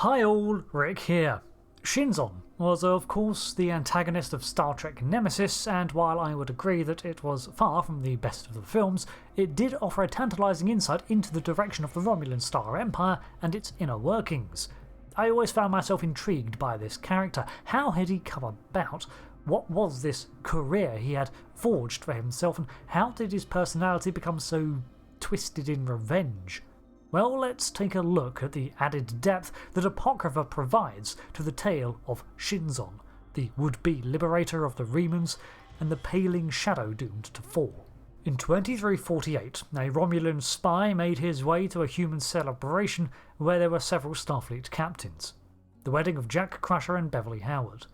Hi all, Rick here. Shinzon was of course the antagonist of Star Trek Nemesis, and while I would agree that it was far from the best of the films, it did offer a tantalising insight into the direction of the Romulan Star Empire and its inner workings. I always found myself intrigued by this character. How had he come about? What was this career he had forged for himself, and how did his personality become so twisted in revenge? Well, let's take a look at the added depth that Apocrypha provides to the tale of Shinzon, the would-be liberator of the Remans and the paling shadow doomed to fall. In 2348, a Romulan spy made his way to a human celebration where there were several Starfleet captains, the wedding of Jack Crusher and Beverly Howard.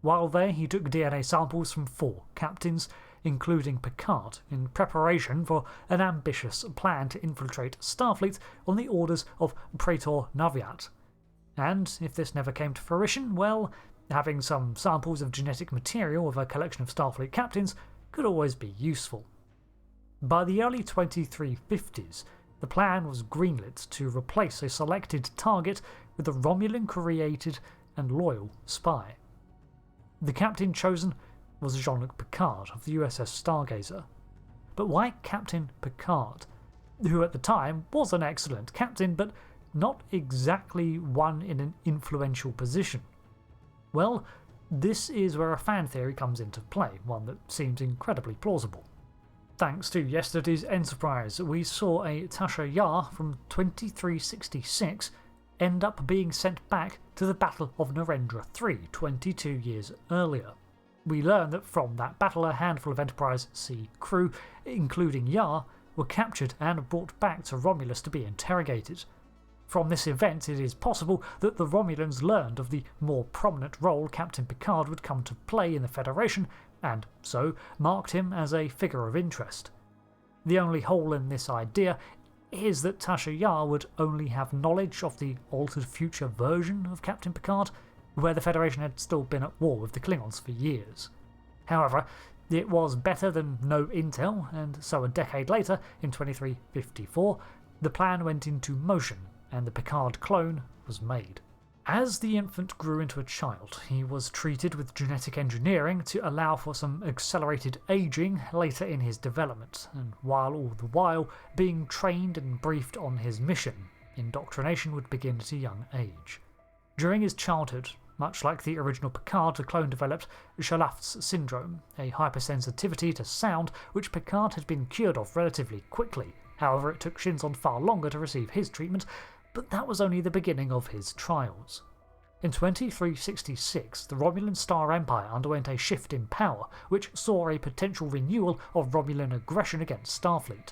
While there, he took DNA samples from 4 captains, including Picard, in preparation for an ambitious plan to infiltrate Starfleet on the orders of Praetor Naviat. And if this never came to fruition, well, having some samples of genetic material of a collection of Starfleet captains could always be useful. By the early 2350s, the plan was greenlit to replace a selected target with a Romulan-created and loyal spy. The captain chosen was Jean-Luc Picard of the USS Stargazer. But why Captain Picard, who at the time was an excellent captain, but not exactly one in an influential position? Well, this is where a fan theory comes into play, one that seems incredibly plausible. Thanks to yesterday's Enterprise, we saw a Tasha Yar from 2366 end up being sent back to the Battle of Narendra 3 22 years earlier. We learn that from that battle a handful of Enterprise C crew, including Yar, were captured and brought back to Romulus to be interrogated. From this event it is possible that the Romulans learned of the more prominent role Captain Picard would come to play in the Federation, and so marked him as a figure of interest. The only hole in this idea is that Tasha Yar would only have knowledge of the altered future version of Captain Picard, where the Federation had still been at war with the Klingons for years. However, it was better than no intel, and so a decade later, in 2354, the plan went into motion and the Picard clone was made. As the infant grew into a child, he was treated with genetic engineering to allow for some accelerated aging later in his development, and while all the while being trained and briefed on his mission, indoctrination would begin at a young age. During his childhood, much like the original Picard, the clone developed Schalaft's syndrome, a hypersensitivity to sound which Picard had been cured of relatively quickly. However, it took Shinzon far longer to receive his treatment, but that was only the beginning of his trials. In 2366, the Romulan Star Empire underwent a shift in power, which saw a potential renewal of Romulan aggression against Starfleet.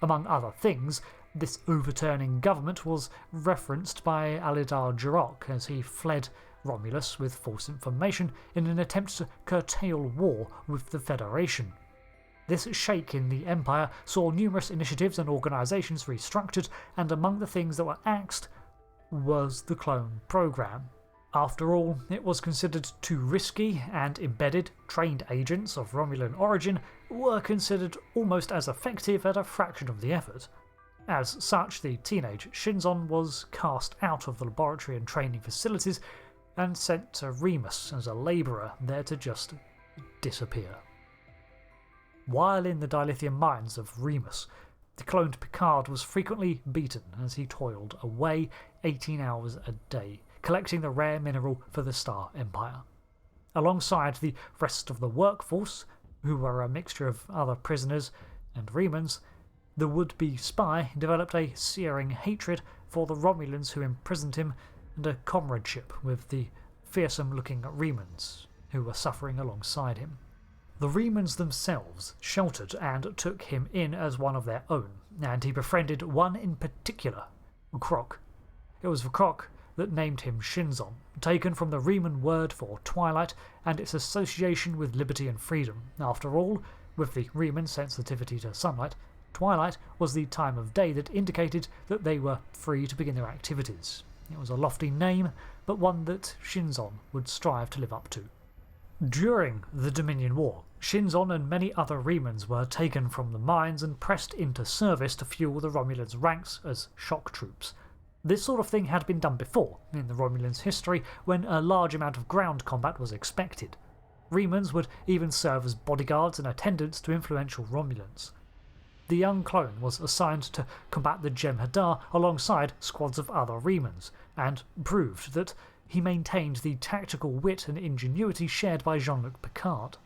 Among other things, this overturning government was referenced by Alidar Jirok as he fled Romulus with false information in an attempt to curtail war with the Federation. This shake in the Empire saw numerous initiatives and organisations restructured, and among the things that were axed was the clone program. After all, it was considered too risky, and embedded, trained agents of Romulan origin were considered almost as effective at a fraction of the effort. As such, the teenage Shinzon was cast out of the laboratory and training facilities and sent to Remus as a labourer, there to just disappear. While in the dilithium mines of Remus, the cloned Picard was frequently beaten as he toiled away 18 hours a day, collecting the rare mineral for the Star Empire. Alongside the rest of the workforce, who were a mixture of other prisoners and Remans, the would-be spy developed a searing hatred for the Romulans who imprisoned him and a comradeship with the fearsome-looking Remans, who were suffering alongside him. The Remans themselves sheltered and took him in as one of their own, and he befriended one in particular, Croc. It was Croc that named him Shinzon, taken from the Reman word for twilight and its association with liberty and freedom. After all, with the Reman sensitivity to sunlight, twilight was the time of day that indicated that they were free to begin their activities. It was a lofty name, but one that Shinzon would strive to live up to. During the Dominion War, Shinzon and many other Remans were taken from the mines and pressed into service to fuel the Romulans' ranks as shock troops. This sort of thing had been done before, in the Romulans' history, when a large amount of ground combat was expected. Remans would even serve as bodyguards and attendants to influential Romulans. The young clone was assigned to combat the Jem'Hadar alongside squads of other Remans, and proved that he maintained the tactical wit and ingenuity shared by Jean-Luc Picard.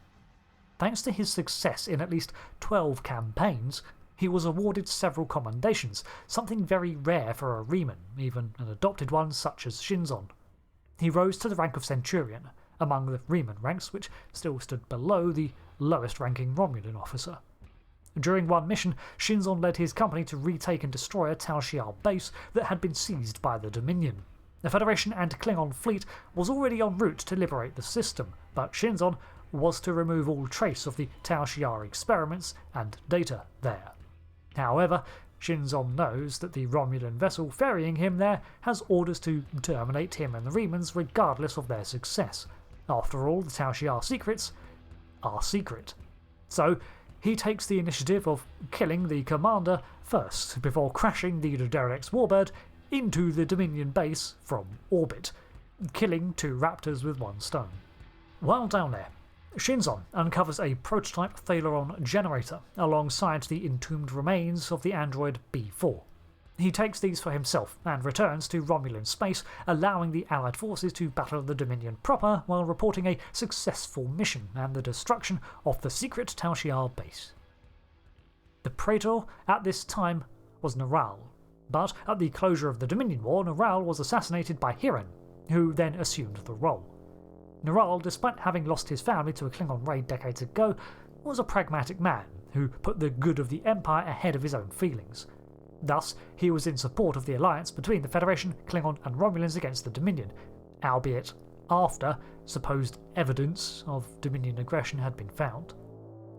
Thanks to his success in at least 12 campaigns, he was awarded several commendations, something very rare for a Reman, even an adopted one such as Shinzon. He rose to the rank of Centurion, among the Reman ranks which still stood below the lowest-ranking Romulan officer. During one mission, Shinzon led his company to retake and destroy a Tal Shiar base that had been seized by the Dominion. The Federation and Klingon fleet was already en route to liberate the system, but Shinzon was to remove all trace of the Tal Shiar experiments and data there. However, Shinzon knows that the Romulan vessel ferrying him there has orders to terminate him and the Remans regardless of their success. After all, the Tal Shiar secrets are secret. So, he takes the initiative of killing the commander first, before crashing the derelict's warbird into the Dominion base from orbit, killing 2 raptors with 1 stone. While down there, Shinzon uncovers a prototype Thalaron generator alongside the entombed remains of the android B4. He takes these for himself and returns to Romulan space, allowing the Allied forces to battle the Dominion proper while reporting a successful mission and the destruction of the secret Tal Shiar base. The Praetor at this time was Neral, but at the closure of the Dominion War, Neral was assassinated by Hiran, who then assumed the role. Neral, despite having lost his family to a Klingon raid decades ago, was a pragmatic man who put the good of the Empire ahead of his own feelings. Thus, he was in support of the alliance between the Federation, Klingon and Romulans against the Dominion, albeit after supposed evidence of Dominion aggression had been found.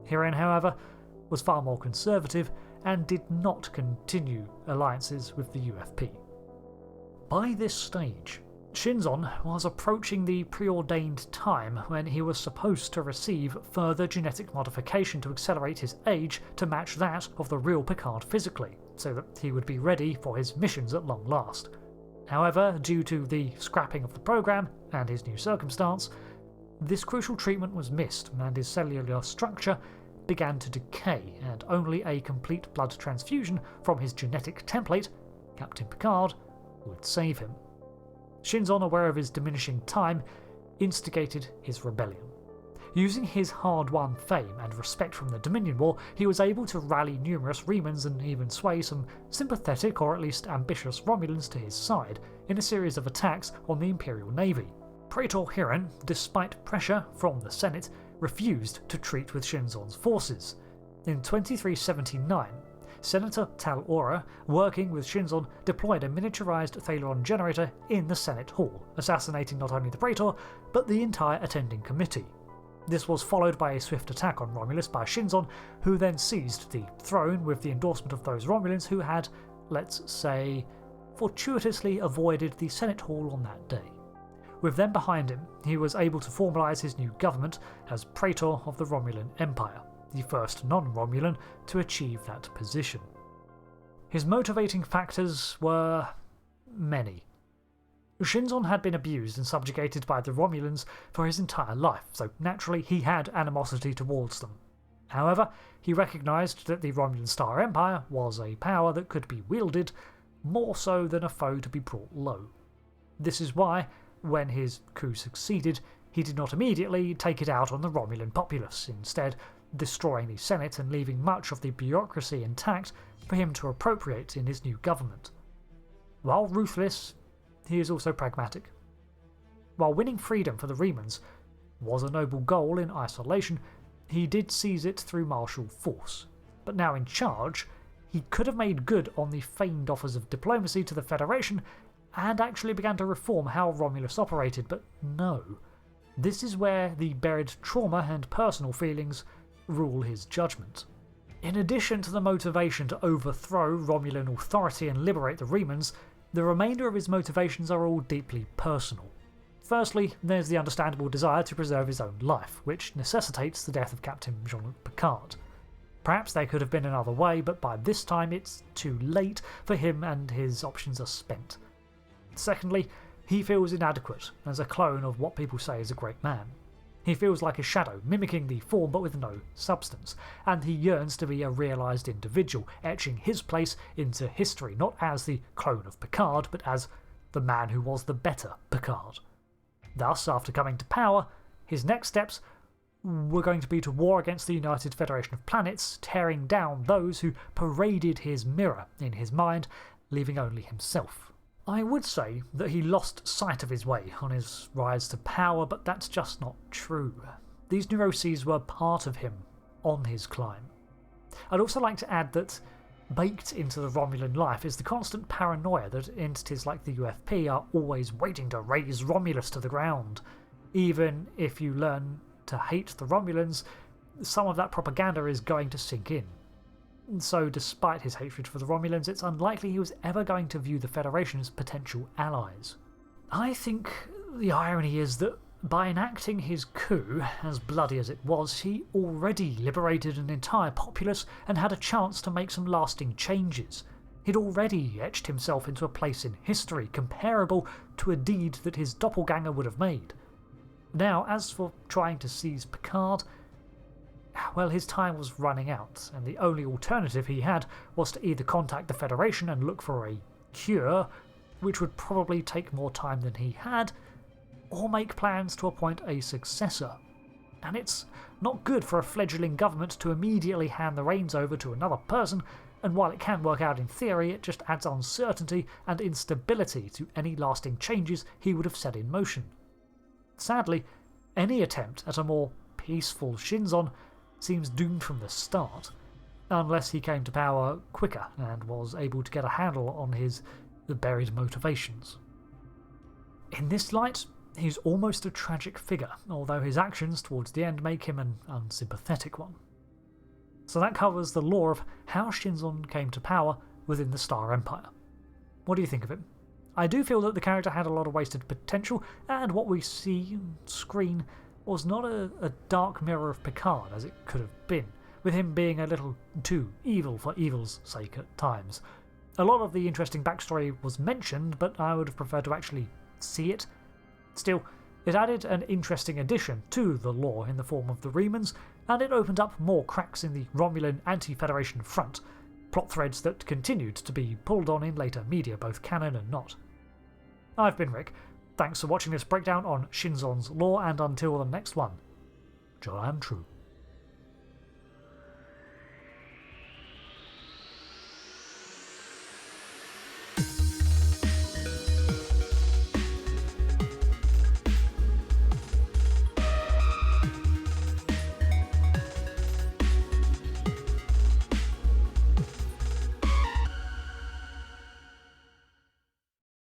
Hiran, however, was far more conservative and did not continue alliances with the UFP. By this stage, Shinzon was approaching the preordained time when he was supposed to receive further genetic modification to accelerate his age to match that of the real Picard physically, so that he would be ready for his missions at long last. However, due to the scrapping of the program and his new circumstance, this crucial treatment was missed and his cellular structure began to decay, and only a complete blood transfusion from his genetic template, Captain Picard, would save him. Shinzon, aware of his diminishing time, instigated his rebellion. Using his hard-won fame and respect from the Dominion War, he was able to rally numerous Remans and even sway some sympathetic or at least ambitious Romulans to his side in a series of attacks on the Imperial Navy. Praetor Hiran, despite pressure from the Senate, refused to treat with Shinzon's forces. In 2379, Senator Tal Ora, working with Shinzon, deployed a miniaturized Thalaron generator in the Senate Hall, assassinating not only the Praetor, but the entire attending committee. This was followed by a swift attack on Romulus by Shinzon, who then seized the throne with the endorsement of those Romulans who had, let's say, fortuitously avoided the Senate Hall on that day. With them behind him, he was able to formalize his new government as Praetor of the Romulan Empire, the first non-Romulan to achieve that position. His motivating factors were many. Shinzon had been abused and subjugated by the Romulans for his entire life, so naturally he had animosity towards them. However, he recognized that the Romulan Star Empire was a power that could be wielded, more so than a foe to be brought low. This is why, when his coup succeeded, he did not immediately take it out on the Romulan populace, instead destroying the Senate and leaving much of the bureaucracy intact for him to appropriate in his new government. While ruthless, he is also pragmatic. While winning freedom for the Remans was a noble goal in isolation, he did seize it through martial force. But now in charge, he could have made good on the feigned offers of diplomacy to the Federation and actually began to reform how Romulus operated, but no. This is where the buried trauma and personal feelings rule his judgment. In addition to the motivation to overthrow Romulan authority and liberate the Remans, the remainder of his motivations are all deeply personal. Firstly, there's the understandable desire to preserve his own life, which necessitates the death of Captain Jean-Luc Picard. Perhaps there could have been another way, but by this time it's too late for him and his options are spent. Secondly, he feels inadequate as a clone of what people say is a great man. He feels like a shadow, mimicking the form but with no substance, and he yearns to be a realised individual, etching his place into history, not as the clone of Picard, but as the man who was the better Picard. Thus, after coming to power, his next steps were going to be to war against the United Federation of Planets, tearing down those who paraded his mirror in his mind, leaving only himself. I would say that he lost sight of his way on his rise to power, but that's just not true. These neuroses were part of him on his climb. I'd also like to add that baked into the Romulan life is the constant paranoia that entities like the UFP are always waiting to raze Romulus to the ground. Even if you learn to hate the Romulans, some of that propaganda is going to sink in. So despite his hatred for the Romulans, it's unlikely he was ever going to view the Federation as potential allies. I think the irony is that by enacting his coup, as bloody as it was, he already liberated an entire populace and had a chance to make some lasting changes. He'd already etched himself into a place in history comparable to a deed that his doppelganger would have made. Now, as for trying to seize Picard, well, his time was running out, and the only alternative he had was to either contact the Federation and look for a cure, which would probably take more time than he had, or make plans to appoint a successor. And it's not good for a fledgling government to immediately hand the reins over to another person, and while it can work out in theory, it just adds uncertainty and instability to any lasting changes he would have set in motion. Sadly, any attempt at a more peaceful Shinzon seems doomed from the start, unless he came to power quicker and was able to get a handle on his buried motivations. In this light, he's almost a tragic figure, although his actions towards the end make him an unsympathetic one. So that covers the lore of how Shinzon came to power within the Star Empire. What do you think of him? I do feel that the character had a lot of wasted potential, and what we see on screen was not a dark mirror of Picard as it could have been, with him being a little too evil for evil's sake at times. A lot of the interesting backstory was mentioned, but I would have preferred to actually see it. Still, it added an interesting addition to the lore in the form of the Remans, and it opened up more cracks in the Romulan anti-Federation front, plot threads that continued to be pulled on in later media, both canon and not. I've been Rick. Thanks for watching this breakdown on Shinzon's lore, and until the next one, Joy am true.